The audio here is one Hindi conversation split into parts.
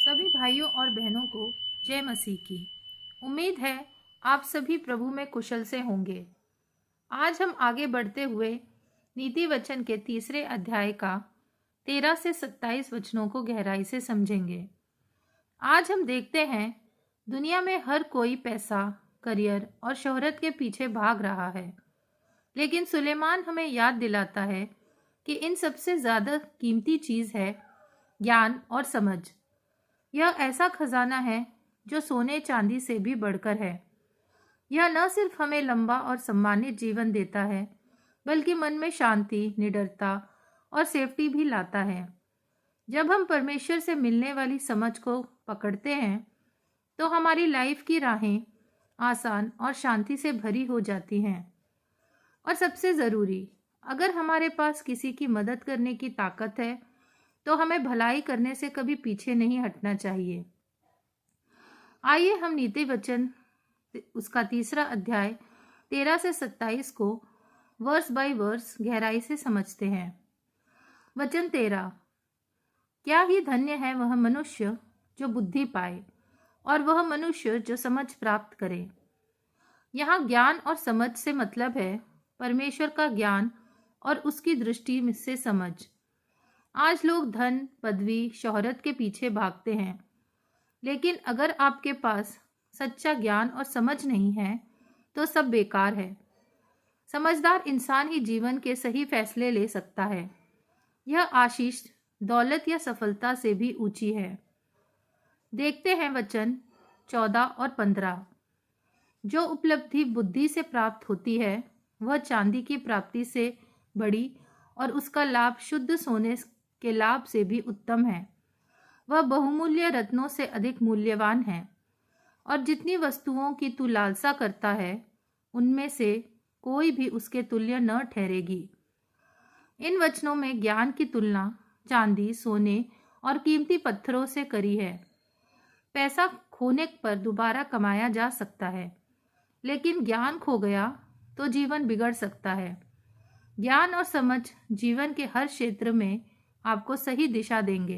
सभी भाइयों और बहनों को जय मसीह की। उम्मीद है आप सभी प्रभु में कुशल से होंगे। आज हम आगे बढ़ते हुए नीति वचन के तीसरे अध्याय का 13 से 27 वचनों को गहराई से समझेंगे। आज हम देखते हैं दुनिया में हर कोई पैसा, करियर और शोहरत के पीछे भाग रहा है, लेकिन सुलेमान हमें याद दिलाता है कि इन सबसे ज्यादा कीमती चीज है ज्ञान और समझ। यह ऐसा खजाना है जो सोने चांदी से भी बढ़कर है। यह न सिर्फ हमें लंबा और सम्मानित जीवन देता है, बल्कि मन में शांति, निडरता और सेफ्टी भी लाता है। जब हम परमेश्वर से मिलने वाली समझ को पकड़ते हैं, तो हमारी लाइफ की राहें आसान और शांति से भरी हो जाती हैं। और सबसे ज़रूरी, अगर हमारे पास किसी की मदद करने की ताकत है, तो हमें भलाई करने से कभी पीछे नहीं हटना चाहिए। आइए हम नीति वचन उसका तीसरा अध्याय 13 से 27 को वर्स बाय वर्स गहराई से समझते हैं। वचन 13, क्या ही धन्य है वह मनुष्य जो बुद्धि पाए और वह मनुष्य जो समझ प्राप्त करे। यहाँ ज्ञान और समझ से मतलब है परमेश्वर का ज्ञान और उसकी दृष्टि से समझ। आज लोग धन, पदवी, शोहरत के पीछे भागते हैं, लेकिन अगर आपके पास सच्चा ज्ञान और समझ नहीं है तो सब बेकार है। समझदार इंसान ही जीवन के सही फैसले ले सकता है। यह आशीष दौलत या सफलता से भी ऊंची है। देखते हैं वचन 14 और 15। जो उपलब्धि बुद्धि से प्राप्त होती है वह चांदी की प्राप्ति से बड़ी और उसका लाभ शुद्ध सोने के लाभ से भी उत्तम है। वह बहुमूल्य रत्नों से अधिक मूल्यवान है, और जितनी वस्तुओं की तू लालसा करता है उनमें से कोई भी उसके तुल्य न ठहरेगी। इन वचनों में ज्ञान की तुलना चांदी, सोने और कीमती पत्थरों से करी है। पैसा खोने पर दोबारा कमाया जा सकता है, लेकिन ज्ञान खो गया तो जीवन बिगड़ सकता है। ज्ञान और समझ जीवन के हर क्षेत्र में आपको सही दिशा देंगे।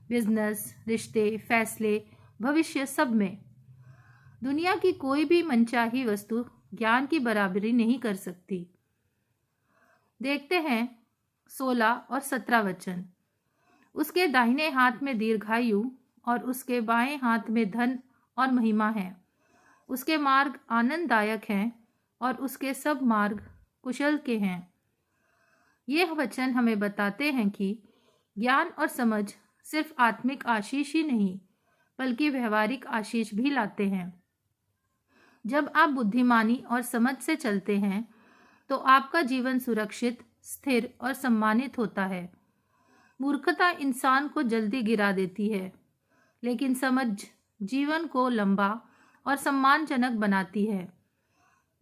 बिजनेस, रिश्ते, फैसले, भविष्य, सब में। दुनिया की कोई भी मनचाही वस्तु ज्ञान की बराबरी नहीं कर सकती। देखते हैं 16 और 17 वचन। उसके दाहिने हाथ में दीर्घायु और उसके बाएं हाथ में धन और महिमा है। उसके मार्ग आनंददायक हैं और उसके सब मार्ग कुशल के हैं। यह वचन हमें बताते हैं कि ज्ञान और समझ सिर्फ आत्मिक आशीष ही नहीं, बल्कि व्यवहारिक आशीष भी लाते हैं। जब आप बुद्धिमानी और समझ से चलते हैं, तो आपका जीवन सुरक्षित, स्थिर और सम्मानित होता है। मूर्खता इंसान को जल्दी गिरा देती है, लेकिन समझ जीवन को लंबा और सम्मानजनक बनाती है।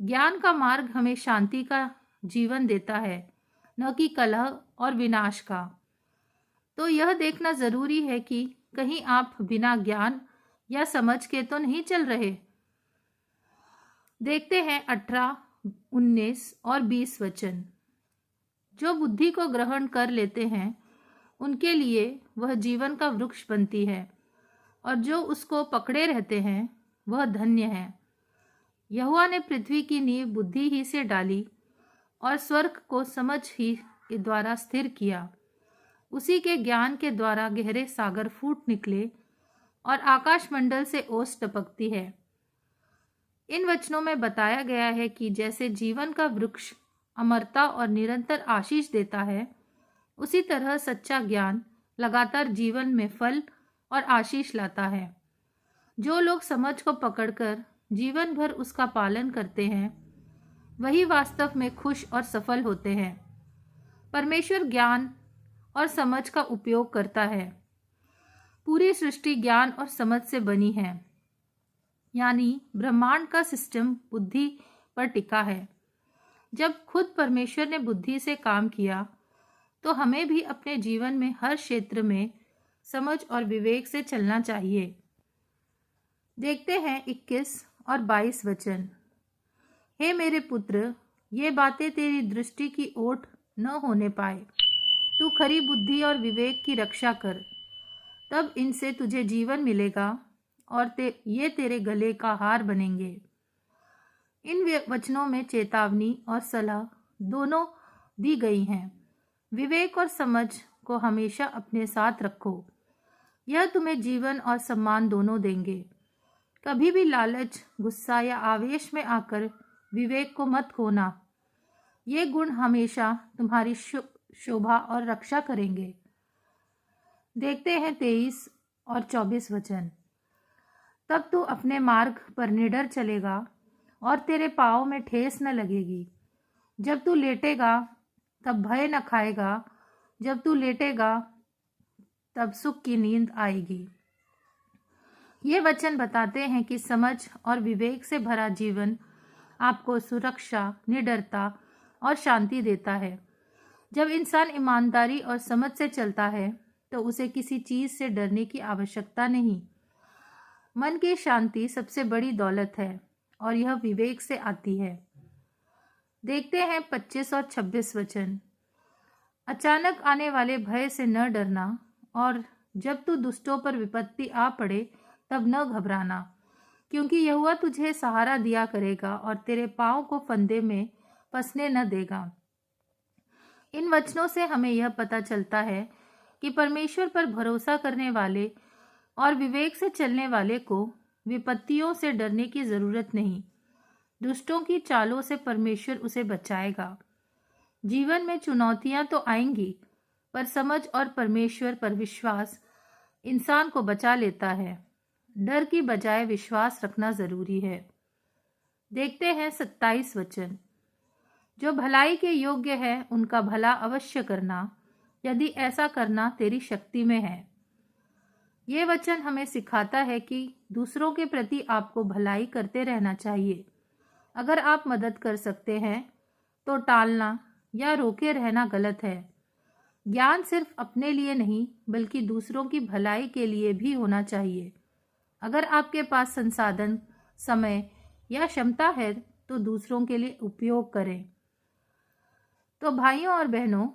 ज्ञान का मार्ग हमें शांति का जीवन देता है, न कि कलह और विनाश का। तो यह देखना जरूरी है कि कहीं आप बिना ज्ञान या समझ के तो नहीं चल रहे। देखते हैं 18, 19 और 20 वचन। जो बुद्धि को ग्रहण कर लेते हैं उनके लिए वह जीवन का वृक्ष बनती है, और जो उसको पकड़े रहते हैं वह धन्य है। यहोवा ने पृथ्वी की नींव बुद्धि ही से डाली और स्वर्ग को समझ ही के द्वारा स्थिर किया। उसी के ज्ञान के द्वारा गहरे सागर फूट निकले और आकाश मंडल से ओस टपकती है। इन वचनों में बताया गया है कि जैसे जीवन का वृक्ष अमरता और निरंतर आशीष देता है, उसी तरह सच्चा ज्ञान लगातार जीवन में फल और आशीष लाता है। जो लोग समझ को पकड़कर जीवन भर उसका पालन करते हैं, वही वास्तव में खुश और सफल होते हैं। परमेश्वर ज्ञान और समझ का उपयोग करता है। पूरी सृष्टि ज्ञान और समझ से बनी है, यानी ब्रह्मांड का सिस्टम बुद्धि पर टिका है। जब खुद परमेश्वर ने बुद्धि से काम किया, तो हमें भी अपने जीवन में हर क्षेत्र में समझ और विवेक से चलना चाहिए। देखते हैं 21 और 22 वचन। हे मेरे पुत्र, ये बातें तेरी दृष्टि की ओट न होने पाए। तू खरी बुद्धि और विवेक की रक्षा कर। तब इनसे तुझे जीवन मिलेगा और ये तेरे गले का हार बनेंगे। इन वचनों में चेतावनी और सलाह दोनों दी गई हैं। विवेक और समझ को हमेशा अपने साथ रखो, यह तुम्हें जीवन और सम्मान दोनों देंगे। कभी भी लालच, गुस्सा या आवेश में आकर विवेक को मत खोना। ये गुण हमेशा तुम्हारी शोभा और रक्षा करेंगे। देखते हैं 23 और 24 वचन। तब तू अपने मार्ग पर निडर चलेगा और तेरे पाँव में ठेस न लगेगी। जब तू लेटेगा तब भय न खाएगा, जब तू लेटेगा तब सुख की नींद आएगी। ये वचन बताते हैं कि समझ और विवेक से भरा जीवन आपको सुरक्षा, निडरता और शांति देता है। जब इंसान ईमानदारी और समझ से चलता है तो उसे किसी चीज से डरने की आवश्यकता नहीं। मन की शांति सबसे बड़ी दौलत है और यह विवेक से आती है। देखते हैं 25 और 26 वचन। अचानक आने वाले भय से न डरना और जब तू दुष्टों पर विपत्ति आ पड़े तब न घबराना, क्योंकि यहोवा तुझे सहारा दिया करेगा और तेरे पाँव को फंदे में फंसने न देगा। इन वचनों से हमें यह पता चलता है कि परमेश्वर पर भरोसा करने वाले और विवेक से चलने वाले को विपत्तियों से डरने की जरूरत नहीं। दुष्टों की चालों से परमेश्वर उसे बचाएगा। जीवन में चुनौतियां तो आएंगी, पर समझ और परमेश्वर पर विश्वास इंसान को बचा लेता है। डर की बजाय विश्वास रखना जरूरी है। देखते हैं 27 वचन। जो भलाई के योग्य है उनका भला अवश्य करना, यदि ऐसा करना तेरी शक्ति में है। ये वचन हमें सिखाता है कि दूसरों के प्रति आपको भलाई करते रहना चाहिए। अगर आप मदद कर सकते हैं तो टालना या रोके रहना गलत है। ज्ञान सिर्फ अपने लिए नहीं बल्कि दूसरों की भलाई के लिए भी होना चाहिए। अगर आपके पास संसाधन, समय या क्षमता है तो दूसरों के लिए उपयोग करें। तो भाइयों और बहनों,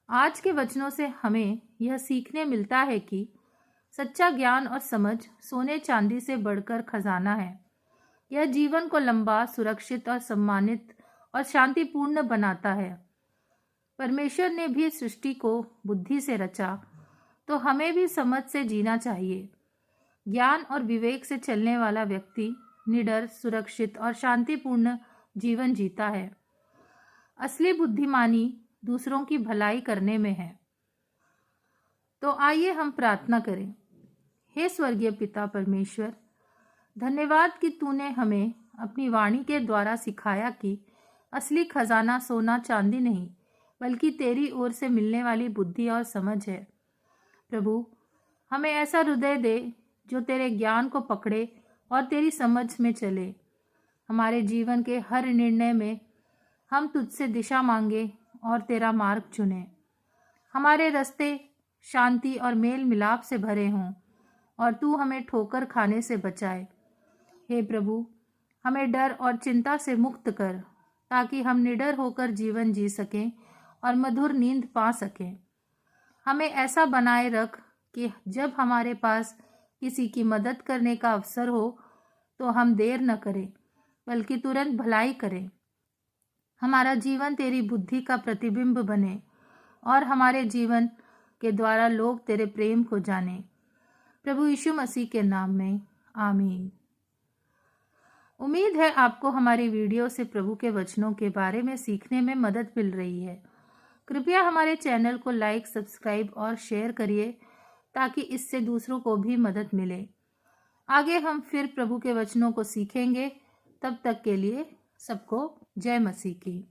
आज के वचनों से हमें यह सीखने मिलता है कि सच्चा ज्ञान और समझ सोने चांदी से बढ़कर खजाना है। यह जीवन को लंबा, सुरक्षित और सम्मानित और शांतिपूर्ण बनाता है। परमेश्वर ने भी सृष्टि को बुद्धि से रचा, तो हमें भी समझ से जीना चाहिए। ज्ञान और विवेक से चलने वाला व्यक्ति निडर, सुरक्षित और शांतिपूर्ण जीवन जीता है। असली बुद्धिमानी दूसरों की भलाई करने में है। तो आइए हम प्रार्थना करें। हे स्वर्गीय पिता परमेश्वर, धन्यवाद कि तूने हमें अपनी वाणी के द्वारा सिखाया कि असली खजाना सोना चांदी नहीं बल्कि तेरी ओर से मिलने वाली बुद्धि और समझ है। प्रभु, हमें ऐसा हृदय दे जो तेरे ज्ञान को पकड़े और तेरी समझ में चले। हमारे जीवन के हर निर्णय में हम तुझसे दिशा मांगे और तेरा मार्ग चुने। हमारे रास्ते शांति और मेल मिलाप से भरे हों और तू हमें ठोकर खाने से बचाए। हे प्रभु, हमें डर और चिंता से मुक्त कर ताकि हम निडर होकर जीवन जी सकें और मधुर नींद पा सकें। हमें ऐसा बनाए रख कि जब हमारे पास किसी की मदद करने का अवसर हो तो हम देर न करें बल्कि तुरंत भलाई करें। हमारा जीवन तेरी बुद्धि का प्रतिबिंब बने और हमारे जीवन के द्वारा लोग तेरे प्रेम को जाने। प्रभु यीशु मसीह के नाम में आमीन। उम्मीद है आपको हमारी वीडियो से प्रभु के वचनों के बारे में सीखने में मदद मिल रही है। कृपया हमारे चैनल को लाइक, सब्सक्राइब और शेयर करिए ताकि इससे दूसरों को भी मदद मिले। आगे हम फिर प्रभु के वचनों को सीखेंगे। तब तक के लिए सबको जय मसीह की।